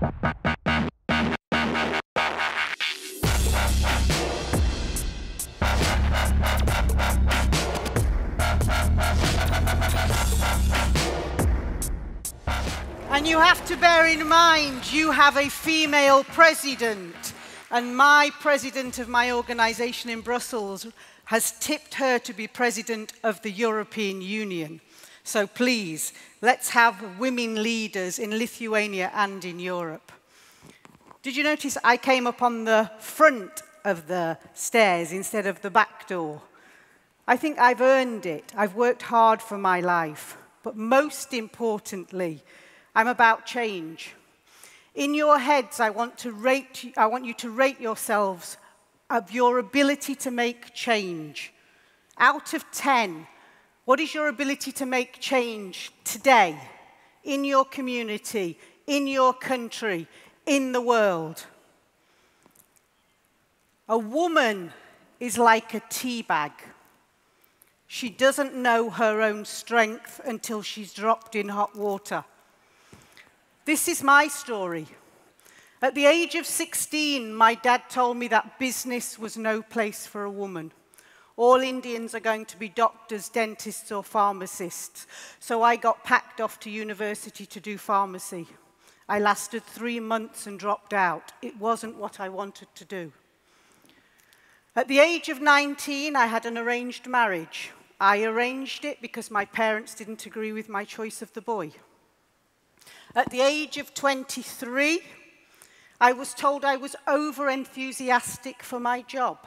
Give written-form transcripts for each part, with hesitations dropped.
And you have to bear in mind, you have a female president. And my president of my organization in Brussels has tipped her to be president of the European Union. So please, let's have women leaders in Lithuania and in Europe. Did you notice I came up on the front of the stairs instead of the back door? I think I've earned it. I've worked hard for my life. But most importantly, I'm about change. In your heads, I want you to rate yourselves of your ability to make change. Out of 10, what is your ability to make change today, in your community, in your country, in the world? A woman is like a tea bag. She doesn't know her own strength until she's dropped in hot water. This is my story. At the age of 16, my dad told me that business was no place for a woman. All Indians are going to be doctors, dentists, or pharmacists. So I got packed off to university to do pharmacy. I lasted 3 months and dropped out. It wasn't what I wanted to do. At the age of 19, I had an arranged marriage. I arranged it because my parents didn't agree with my choice of the boy. At the age of 23, I was told I was over-enthusiastic for my job.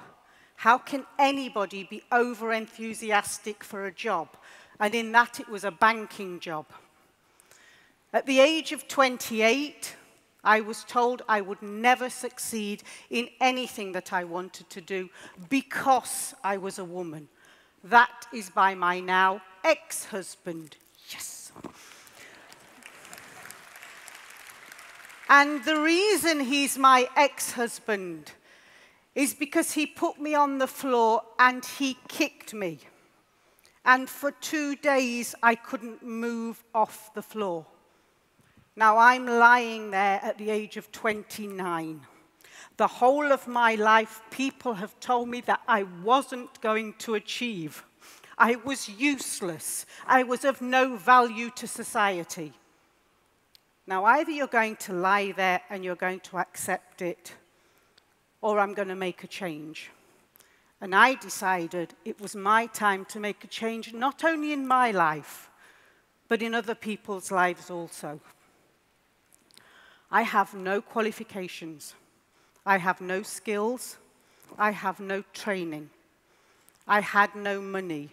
How can anybody be over-enthusiastic for a job? And in that, it was a banking job. At the age of 28, I was told I would never succeed in anything that I wanted to do because I was a woman. That is by my now ex-husband. Yes. And the reason he's my ex-husband is because he put me on the floor and he kicked me. And for 2 days, I couldn't move off the floor. Now, I'm lying there at the age of 29. The whole of my life, people have told me that I wasn't going to achieve. I was useless. I was of no value to society. Now, either you're going to lie there and you're going to accept it, or I'm going to make a change. And I decided it was my time to make a change, not only in my life, but in other people's lives also. I have no qualifications. I have no skills. I have no training. I had no money.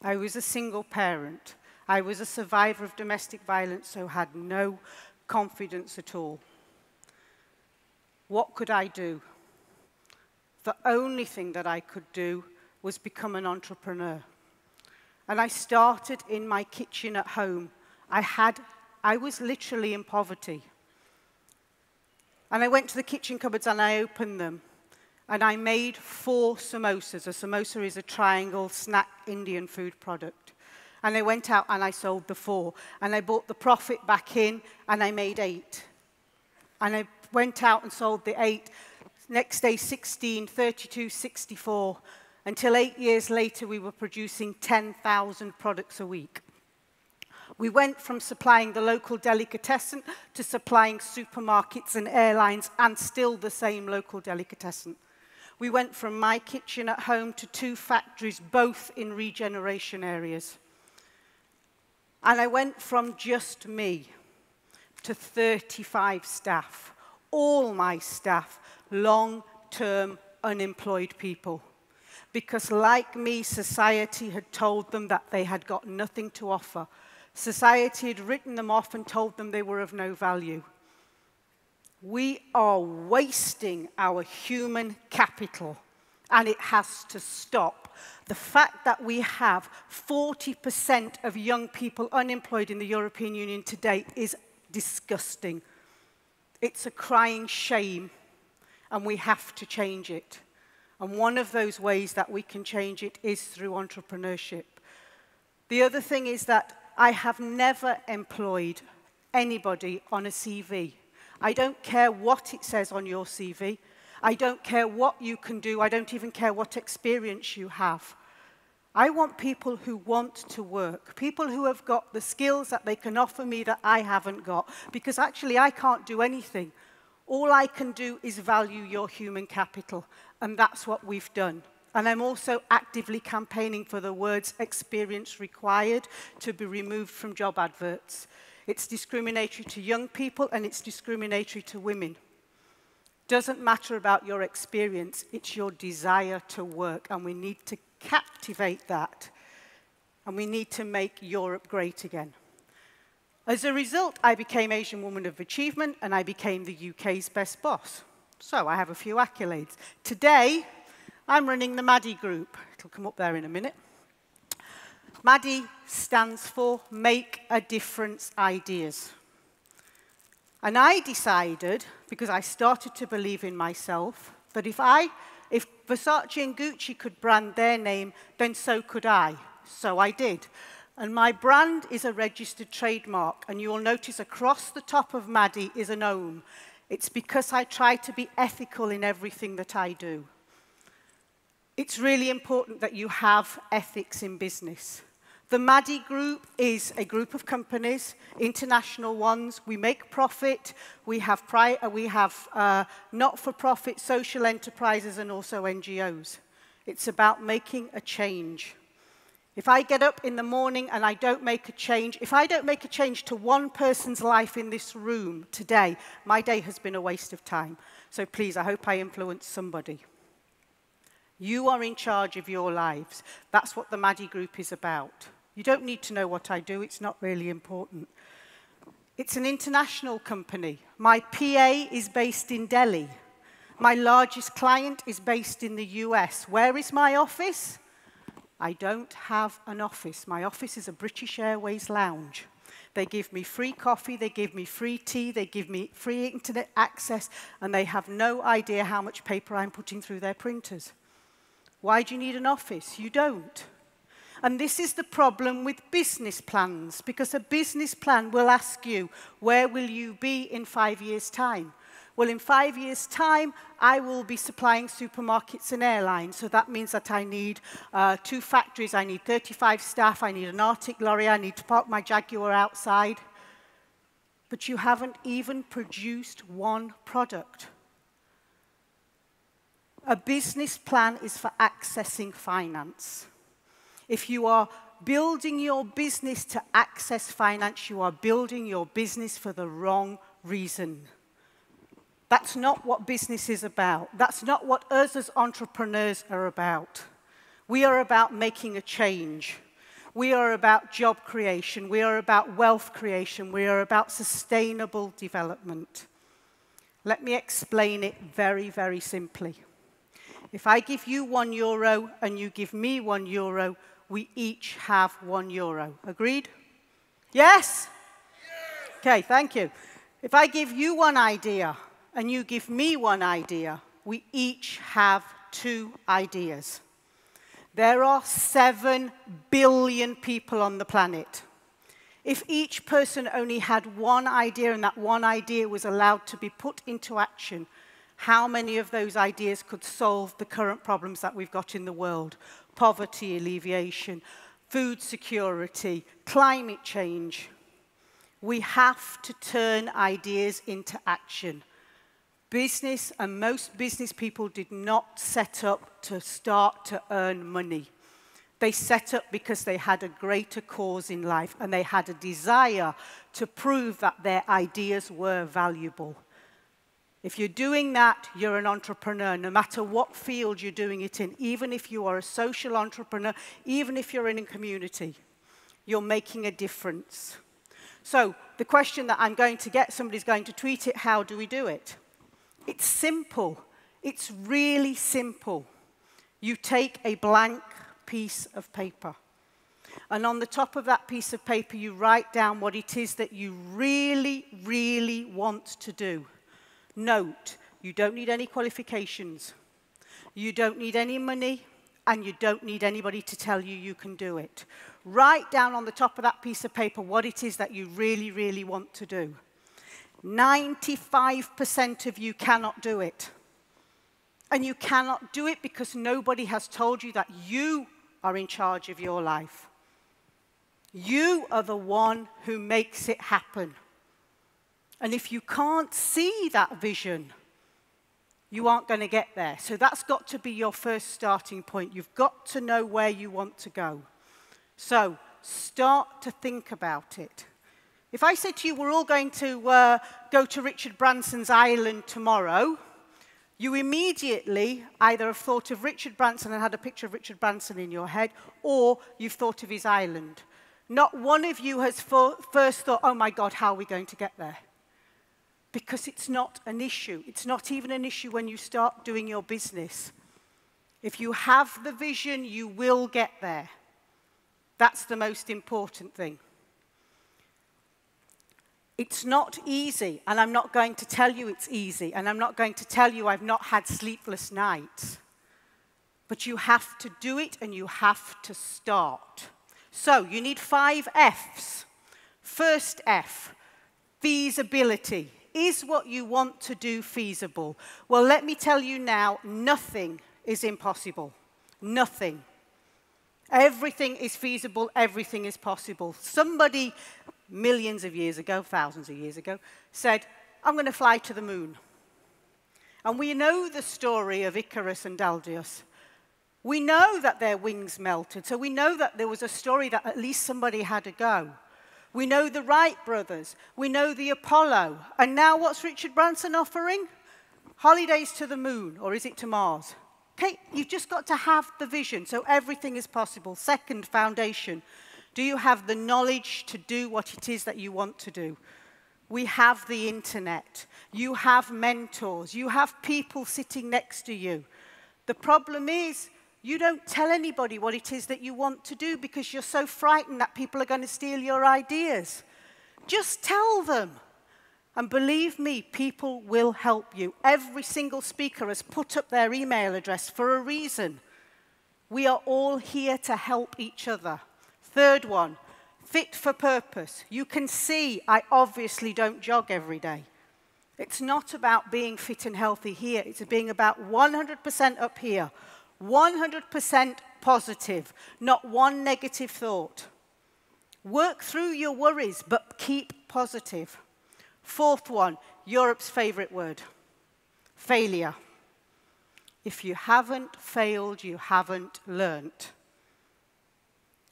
I was a single parent. I was a survivor of domestic violence, so had no confidence at all. What could I do? The only thing that I could do was become an entrepreneur. And I started in my kitchen at home. I was literally in poverty. And I went to the kitchen cupboards and I opened them. And I made 4 samosas. A samosa is a triangle snack Indian food product. And I went out and I sold the 4. And I brought the profit back in and I made 8. And I went out and sold the 8. Next day, 16, 32, 64. Until 8 years later, we were producing 10,000 products a week. We went from supplying the local delicatessen to supplying supermarkets and airlines and still the same local delicatessen. We went from my kitchen at home to 2 factories, both in regeneration areas. And I went from just me to 35 staff, all my staff, long-term unemployed people. Because like me, society had told them that they had got nothing to offer. Society had written them off and told them they were of no value. We are wasting our human capital, and it has to stop. The fact that we have 40% of young people unemployed in the European Union today is disgusting. It's a crying shame, and we have to change it. And one of those ways that we can change it is through entrepreneurship. The other thing is that I have never employed anybody on a CV. I don't care what it says on your CV. I don't care what you can do. I don't even care what experience you have. I want people who want to work, people who have got the skills that they can offer me that I haven't got, because actually I can't do anything. All I can do is value your human capital, and that's what we've done. And I'm also actively campaigning for the words experience required to be removed from job adverts. It's discriminatory to young people and it's discriminatory to women. Doesn't matter about your experience, it's your desire to work, and we need to captivate that. And we need to make Europe great again. As a result, I became Asian Woman of Achievement and I became the UK's best boss. So I have a few accolades. Today, I'm running the Madi Group. It'll come up there in a minute. Madi stands for Make a Difference Ideas. And I decided, because I started to believe in myself, that if Versace and Gucci could brand their name, then so could I. So I did. And my brand is a registered trademark, and you will notice across the top of Madi is an ohm. It's because I try to be ethical in everything that I do. It's really important that you have ethics in business. The Madi Group is a group of companies, international ones. We make profit. We have not-for-profit social enterprises and also NGOs. It's about making a change. If I get up in the morning and I don't make a change, if I don't make a change to one person's life in this room today, my day has been a waste of time. So please, I hope I influence somebody. You are in charge of your lives. That's what the Madi Group is about. You don't need to know what I do. It's not really important. It's an international company. My PA is based in Delhi. My largest client is based in the US. Where is my office? I don't have an office. My office is a British Airways lounge. They give me free coffee, they give me free tea, they give me free internet access, and they have no idea how much paper I'm putting through their printers. Why do you need an office? You don't. And this is the problem with business plans, because a business plan will ask you, where will you be in 5 years' time? Well, in 5 years' time, I will be supplying supermarkets and airlines. So that means that I need 2 factories, I need 35 staff, I need an Arctic lorry, I need to park my Jaguar outside. But you haven't even produced one product. A business plan is for accessing finance. If you are building your business to access finance, you are building your business for the wrong reason. That's not what business is about. That's not what us as entrepreneurs are about. We are about making a change. We are about job creation. We are about wealth creation. We are about sustainable development. Let me explain it very, very simply. If I give you €1 and you give me €1, we each have €1. Agreed? Yes? Okay, thank you. If I give you one idea and you give me one idea, we each have 2 ideas. There are 7 billion people on the planet. If each person only had one idea and that one idea was allowed to be put into action, how many of those ideas could solve the current problems that we've got in the world? Poverty alleviation, food security, climate change. We have to turn ideas into action. Business, and most business people did not set up to start to earn money. They set up because they had a greater cause in life and they had a desire to prove that their ideas were valuable. If you're doing that, you're an entrepreneur, no matter what field you're doing it in. Even if you are a social entrepreneur, even if you're in a community, you're making a difference. So the question that I'm going to get, somebody's going to tweet it, how do we do it? It's simple. It's really simple. You take a blank piece of paper. And on the top of that piece of paper, you write down what it is that you really, really want to do. Note, you don't need any qualifications. You don't need any money, and you don't need anybody to tell you you can do it. Write down on the top of that piece of paper what it is that you really, really want to do. 95% of you cannot do it. And you cannot do it because nobody has told you that you are in charge of your life. You are the one who makes it happen. And if you can't see that vision, you aren't going to get there. So that's got to be your first starting point. You've got to know where you want to go. So start to think about it. If I said to you, we're all going to go to Richard Branson's island tomorrow, you immediately either have thought of Richard Branson and had a picture of Richard Branson in your head, or you've thought of his island. Not one of you has first thought, oh my God, how are we going to get there? Because it's not an issue. It's not even an issue when you start doing your business. If you have the vision, you will get there. That's the most important thing. It's not easy, and I'm not going to tell you it's easy, and I'm not going to tell you I've not had sleepless nights. But you have to do it, and you have to start. So you need 5 F's. First F, feasibility. Is what you want to do feasible? Well, let me tell you now, nothing is impossible. Nothing. Everything is feasible, everything is possible. Somebody, millions of years ago, thousands of years ago, said, I'm going to fly to the moon. And we know the story of Icarus and Daedalus. We know that their wings melted, so we know that there was a story that at least somebody had a go. We know the Wright brothers. We know the Apollo. And now what's Richard Branson offering? Holidays to the moon, or is it to Mars? Okay, you've just got to have the vision, so everything is possible. Second, foundation. Do you have the knowledge to do what it is that you want to do? We have the internet. You have mentors. You have people sitting next to you. The problem is, you don't tell anybody what it is that you want to do because you're so frightened that people are going to steal your ideas. Just tell them. And believe me, people will help you. Every single speaker has put up their email address for a reason. We are all here to help each other. Third one, fit for purpose. You can see I obviously don't jog every day. It's not about being fit and healthy here. It's being about 100% up here. 100% positive, not one negative thought. Work through your worries, but keep positive. Fourth one, Europe's favorite word, failure. If you haven't failed, you haven't learnt.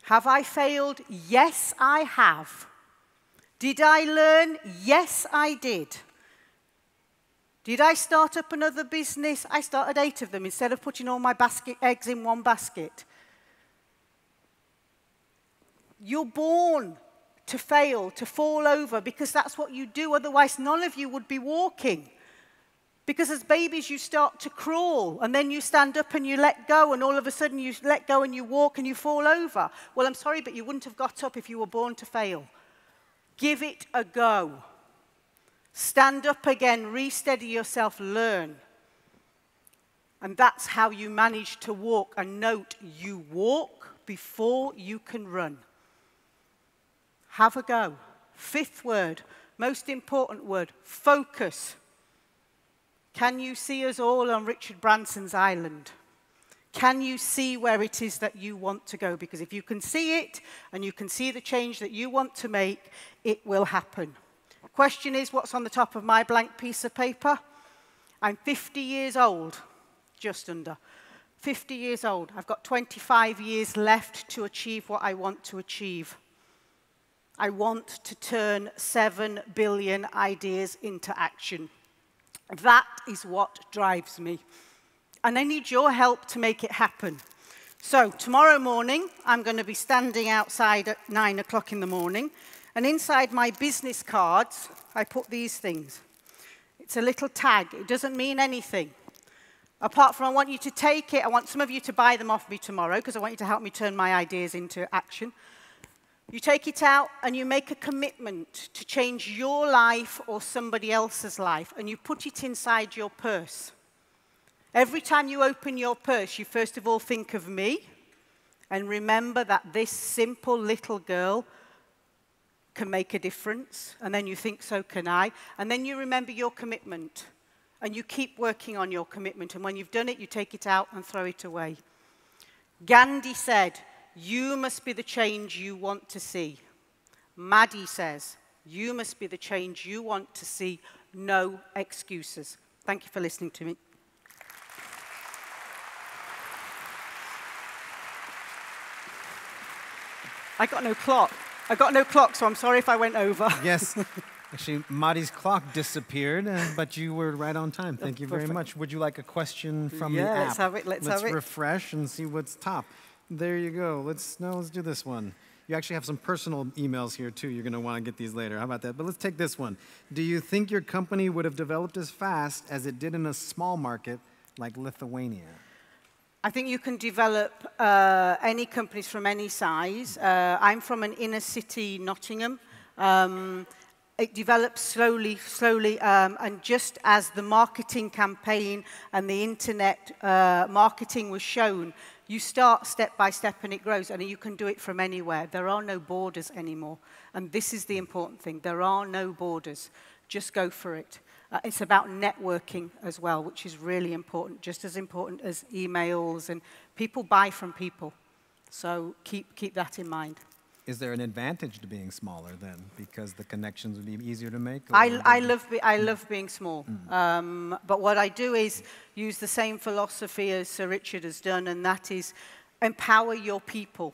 Have I failed? Yes, I have. Did I learn? Yes, I did. Did I start up another business? I started 8 of them instead of putting all my eggs in one basket. You're born to fail, to fall over, because that's what you do. Otherwise, none of you would be walking. Because as babies, you start to crawl, and then you stand up and you let go, and all of a sudden you let go and you walk and you fall over. Well, I'm sorry, but you wouldn't have got up if you were born to fail. Give it a go. Stand up again, re-steady yourself, learn. And that's how you manage to walk. And note, you walk before you can run. Have a go. Fifth word, most important word, focus. Can you see us all on Richard Branson's island? Can you see where it is that you want to go? Because if you can see it, and you can see the change that you want to make, it will happen. Question is, what's on the top of my blank piece of paper? I'm 50 years old, just under. 50 years old. I've got 25 years left to achieve what I want to achieve. I want to turn 7 billion ideas into action. That is what drives me. And I need your help to make it happen. So tomorrow morning, I'm going to be standing outside at 9 o'clock in the morning. And inside my business cards, I put these things. It's a little tag. It doesn't mean anything. Apart from I want you to take it. I want some of you to buy them off me tomorrow because I want you to help me turn my ideas into action. You take it out and you make a commitment to change your life or somebody else's life, and you put it inside your purse. Every time you open your purse, you first of all think of me and remember that this simple little girl can make a difference, and then you think, so can I, and then you remember your commitment, and you keep working on your commitment, and when you've done it, you take it out and throw it away. Gandhi said, you must be the change you want to see. Madi says, you must be the change you want to see, no excuses. Thank you for listening to me. I got no clock. So I'm sorry if I went over. Yes. Actually, Madi's clock disappeared, but you were right on time. Thank you very much. Would you like a question from the app? Yeah, let's have it. Let's have it. Let's refresh and see what's top. There you go. Let's do this one. You actually have some personal emails here, too. You're going to want to get these later. How about that? But let's take this one. Do you think your company would have developed as fast as it did in a small market like Lithuania? I think you can develop any companies from any size. I'm from an inner city, Nottingham. It develops slowly, and just as the marketing campaign and the internet marketing was shown, you start step by step and it grows, and you can do it from anywhere. There are no borders anymore, and this is the important thing. There are no borders. Just go for it. It's about networking as well, which is really important, just as important as emails, and people buy from people. So keep that in mind. Is there an advantage to being smaller then, because the connections would be easier to make? I love being small. But what I do is use the same philosophy as Sir Richard has done, and that is empower your people.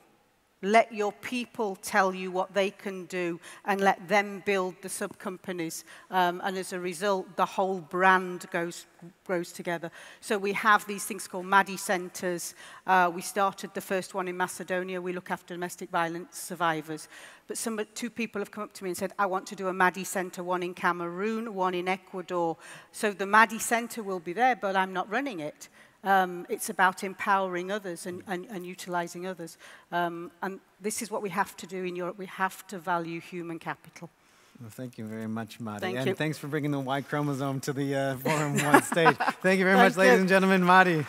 Let your people tell you what they can do, and let them build the sub-companies. And as a result, the whole brand grows together. So we have these things called Madi centers. We started the first one in Macedonia. We look after domestic violence survivors. But two people have come up to me and said, I want to do a Madi center, one in Cameroon, one in Ecuador. So the Madi center will be there, but I'm not running it. It's about empowering others and utilizing others. And this is what we have to do in Europe. We have to value human capital. Well, thank you very much, Madi. Thank you. And thanks for bringing the Y chromosome to the Forum 1 stage. Thank you very much, ladies and gentlemen. Madi.